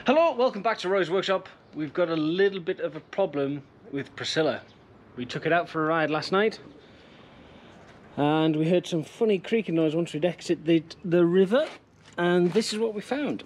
Hello, welcome back to Roy's Workshop. We've got a little bit of a problem with Priscilla. We took it out for a ride last night and we heard some funny creaking noise once we'd exited the river, and this is what we found.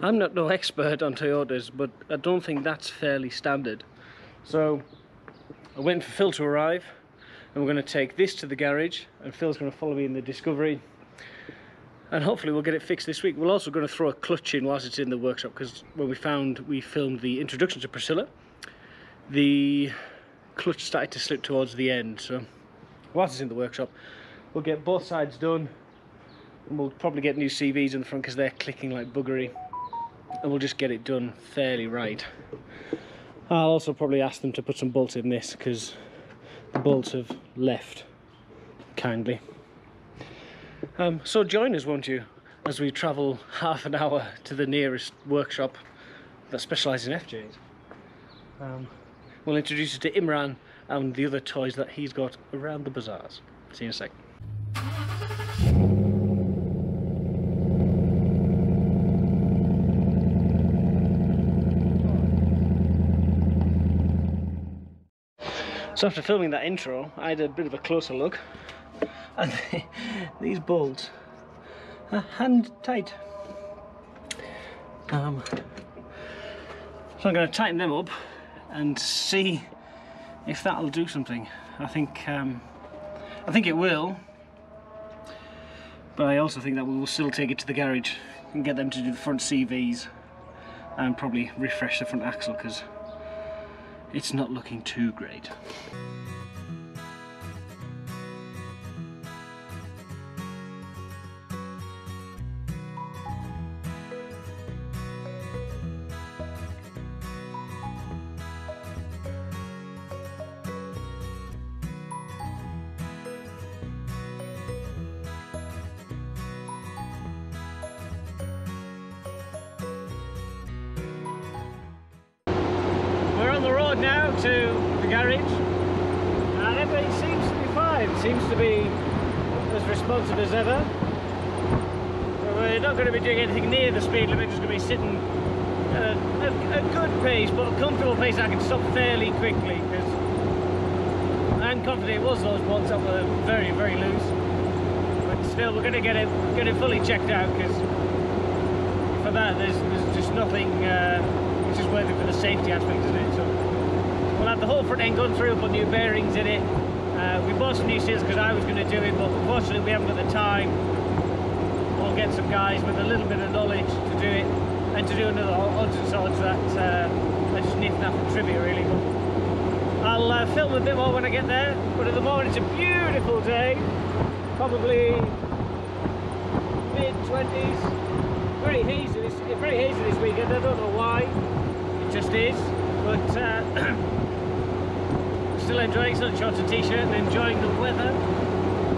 I'm not no expert on Toyotas, but I don't think that's fairly standard. So I went for Phil to arrive and we're going to take this to the garage and Phil's going to follow me in the Discovery. And hopefully we'll get it fixed this week. We're also going to throw a clutch in whilst it's in the workshop, because when we filmed the introduction to Priscilla, the clutch started to slip towards the end. So whilst it's in the workshop, we'll get both sides done, and we'll probably get new CVs in the front because they're clicking like buggery, and we'll just get it done fairly right. I'll also probably ask them to put some bolts in this because the bolts have left kindly. So join us, won't you, as we travel half an hour to the nearest workshop that specialises in FJs. We'll introduce you to Imran and the other toys that he's got around the bazaars. See you in a sec. So after filming that intro, I had a bit of a closer look. And these bolts are hand tight. So I'm going to tighten them up and see if that'll do something. I think it will, but I also think that we will still take it to the garage and get them to do the front CVs and probably refresh the front axle because it's not looking too great. On the road now to the garage, and everybody seems to be fine, seems to be as responsive as ever. So we're not going to be doing anything near the speed limit, just going to be sitting at a good pace, but a comfortable pace I can stop fairly quickly, because I'm confident it was those bolts that were very, very loose. But still, we're going to get it fully checked out, because for that there's just nothing which is worth it for the safety aspect, isn't it? So we'll have the whole front end gone through, put new bearings in it. We bought some new seals because I was going to do it, but unfortunately we haven't got the time. We'll get some guys with a little bit of knowledge to do it, and to do another odds and sods that are just nip-nap and trivia really. But I'll film a bit more when I get there, but at the moment it's a beautiful day, probably mid-20s. Very hazy this weekend, I don't know why, it just is, but still enjoying sun, shorts and t-shirt and enjoying the weather.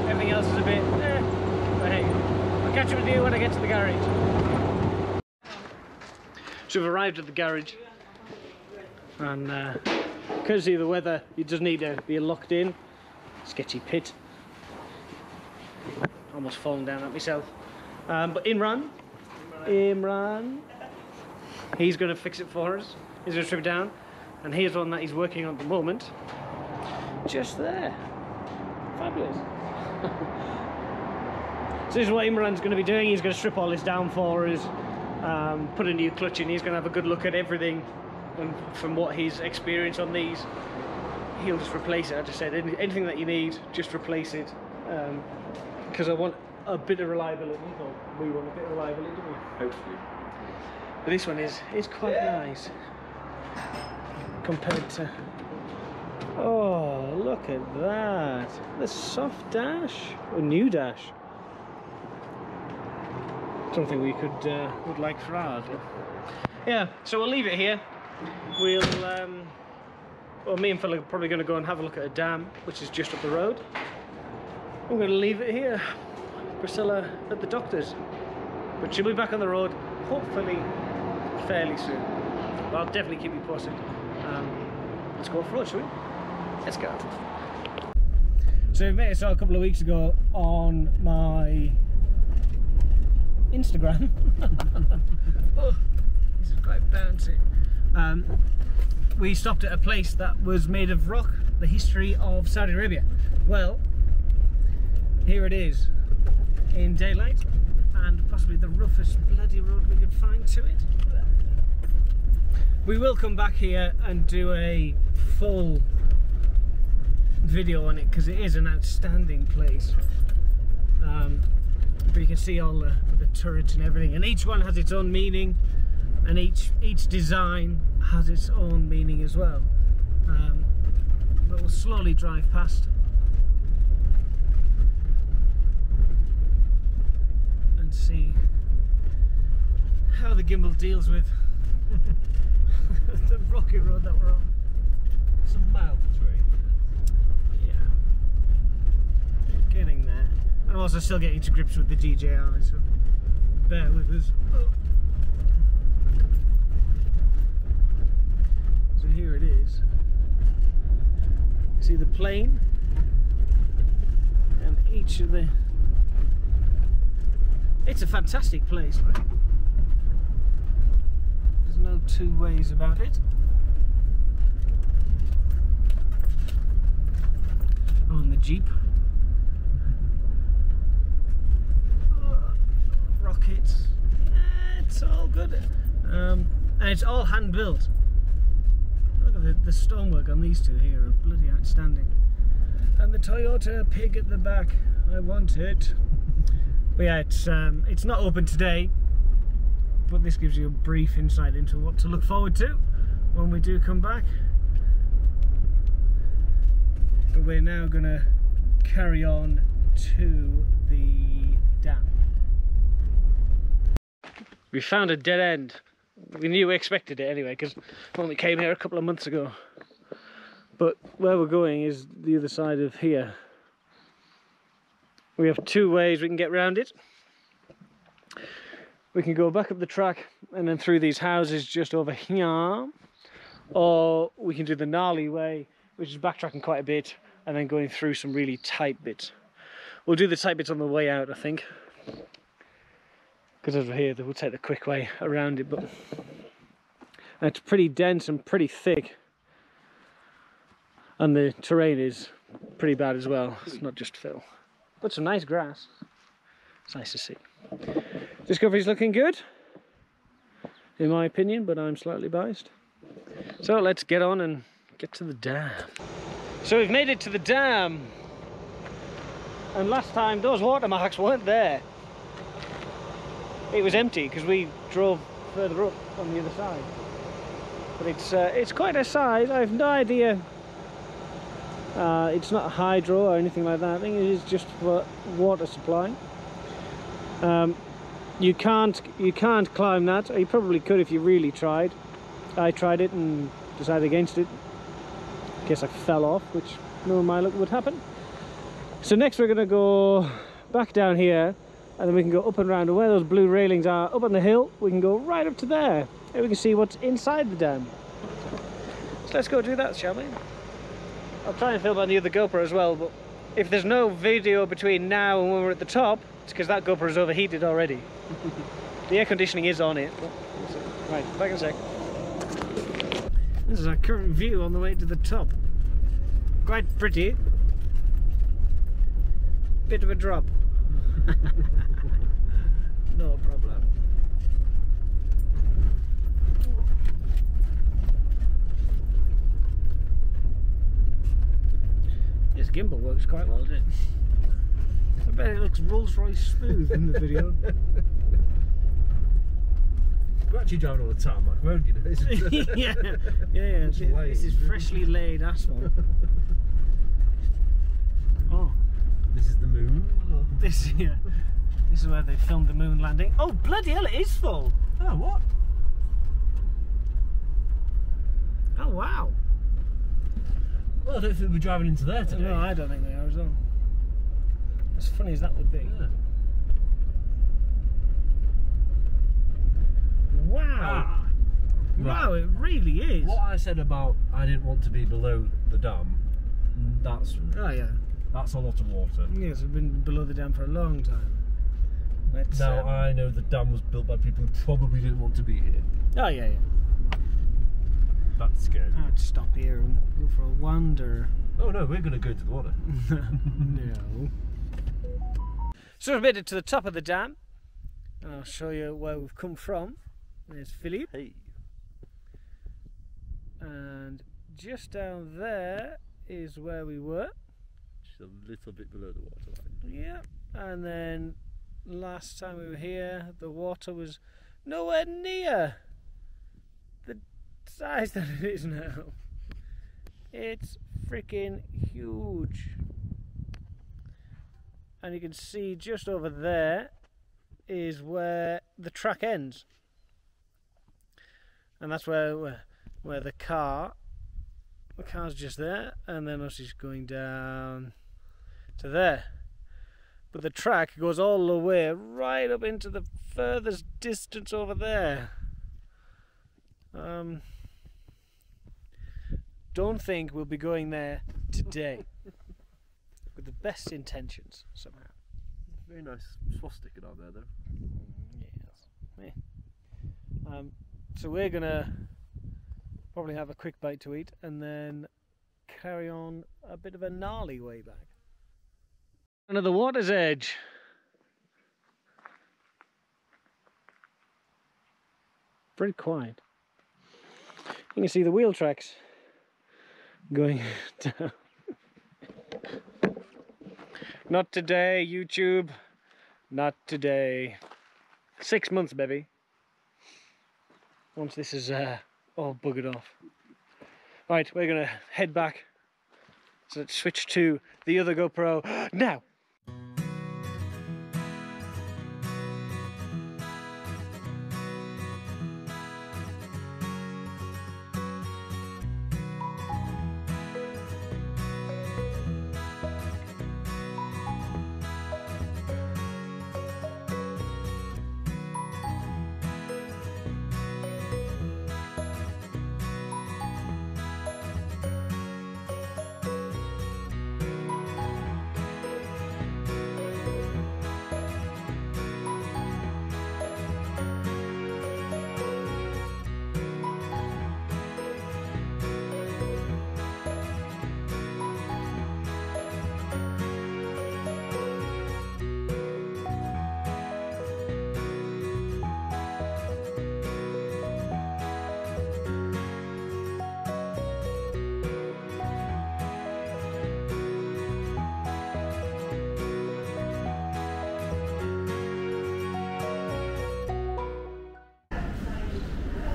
Everything else is a bit but hey, I'll catch up with you when I get to the garage. So we've arrived at the garage, and courtesy of the weather it does need to be a locked in, sketchy pit. Almost falling down at myself, but Imran, he's going to fix it for us. He's going to strip it down, and here's one that he's working on at the moment, just there. Fabulous. So this is what Imran's going to be doing. He's going to strip all this down for us, put a new clutch in. He's going to have a good look at everything, and from what he's experienced on these, he'll just replace it. I just said anything that you need, just replace it, because I want a bit of reliability. Well, we want a bit of reliability, don't we? Hopefully. But this one is quite nice compared to. Oh, look at that! The soft dash, or new dash. Something we would like for ours. Yeah. So we'll leave it here. We'll well, me and Phil are probably going to go and have a look at a dam, which is just up the road. I'm going to leave it here. Priscilla at the doctor's, but she'll be back on the road hopefully fairly soon. But I'll definitely keep you posted. Let's go off-road, shall we? Let's go. So we met us a couple of weeks ago on my Instagram. Oh, this is quite bouncy. We stopped at a place that was made of rock, the history of Saudi Arabia. Well, here it is in daylight, and possibly the roughest bloody road we could find to it. We will come back here and do a full video on it because it is an outstanding place. But you can see all the turrets and everything, and each one has its own meaning, and each design has its own meaning as well. But we'll slowly drive past and see how the gimbal deals with the rocky road that we're on. Some mild terrain. Yeah, getting there. I'm also still getting to grips with the DJI, so bear with us. Oh. So here it is. See the plane and each of the... It's a fantastic place, right? There's no two ways about it. Oh, and the Jeep. Rockets. It's all good. And it's all hand built. Look at the stonework on these two here are bloody outstanding. And the Toyota pig at the back. I want it. But yeah, it's not open today, but this gives you a brief insight into what to look forward to when we do come back. But we're now going to carry on to the dam. We found a dead end. We knew we expected it anyway, because we only came here a couple of months ago. But where we're going is the other side of here. We have two ways we can get around it. We can go back up the track and then through these houses just over here, or we can do the gnarly way, which is backtracking quite a bit and then going through some really tight bits. We'll do the tight bits on the way out, I think, because over here we'll take the quick way around it. But it's pretty dense and pretty thick, and the terrain is pretty bad as well. It's not just fill, but some nice grass. It's nice to see. Discovery's looking good, in my opinion, but I'm slightly biased. So let's get on and get to the dam. So we've made it to the dam, and last time those watermarks weren't there. It was empty because we drove further up on the other side. But it's quite a size. I have no idea. It's not hydro or anything like that. I think it is just for water supply. You can't climb that. Or you probably could if you really tried. I tried it and decided against it. In case I fell off, which knowing my luck would happen. So next we're going to go back down here, and then we can go up and round, and where those blue railings are up on the hill, we can go right up to there, and we can see what's inside the dam. So let's go do that, shall we? I'll try and film on the other GoPro as well, but if there's no video between now and when we're at the top, it's because that GoPro is overheated already. The air conditioning is on it, but... Right, back in a sec. This is our current view on the way to the top. Quite pretty. Bit of a drop. No problem. This gimbal works quite well, doesn't it? I bet it looks Rolls-Royce smooth in the video. We're actually driving on the tarmac road, you know. yeah. This is freshly laid asphalt. Oh. This is the moon? Or? This is where they filmed the moon landing. Oh, bloody hell, it is full! Oh, what? Oh, wow. Well, I don't think we're driving into there today. No, I don't think they are as well. As funny as that would be. Yeah. Wow. Wow, right. It really is. What I said about I didn't want to be below the dam, that's... Oh, yeah. That's a lot of water. Yes, we've been below the dam for a long time. let's... Now, I know the dam was built by people who probably didn't want to be here. Oh, yeah. That's scary. I'd stop here and go for a wander. Oh no, we're going to go to the water. No. So we've made it to the top of the dam, and I'll show you where we've come from. There's Philippe. Hey. And just down there is where we were. Just a little bit below the waterline. Yeah. And then last time we were here, the water was nowhere near the size that it is now. It's freaking huge. And you can see just over there is where the track ends. And that's where the car's just there, and then it's just going down to there. But the track goes all the way right up into the furthest distance over there. Don't think we'll be going there today. With the best intentions, somehow. Very nice swastika down there, though. Yes. Yeah. So we're gonna probably have a quick bite to eat and then carry on a bit of a gnarly way back. Under the water's edge. Very quiet. You can see the wheel tracks going down. Not today, YouTube. Not today. 6 months, baby. Once this is all buggered off. Right, we're gonna head back. So let's switch to the other GoPro now.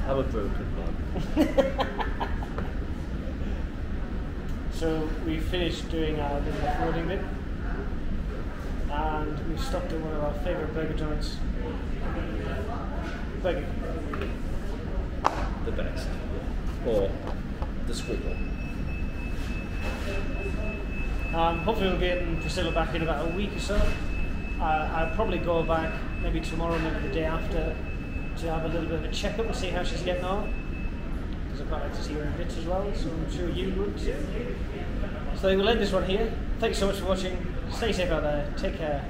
I'm a broken man. So we finished doing our little off-roading bit, and we stopped at one of our favourite burger joints. Burger. The best. Or the squiggle. Hopefully we'll be getting Priscilla back in about a week or so. I'll probably go back maybe tomorrow, maybe the day after, to have a little bit of a check-up and see how she's getting on. Because I'd quite like to see her in bits as well, so I'm sure you would too. So we'll end this one here. Thanks so much for watching. Stay safe out there. Take care.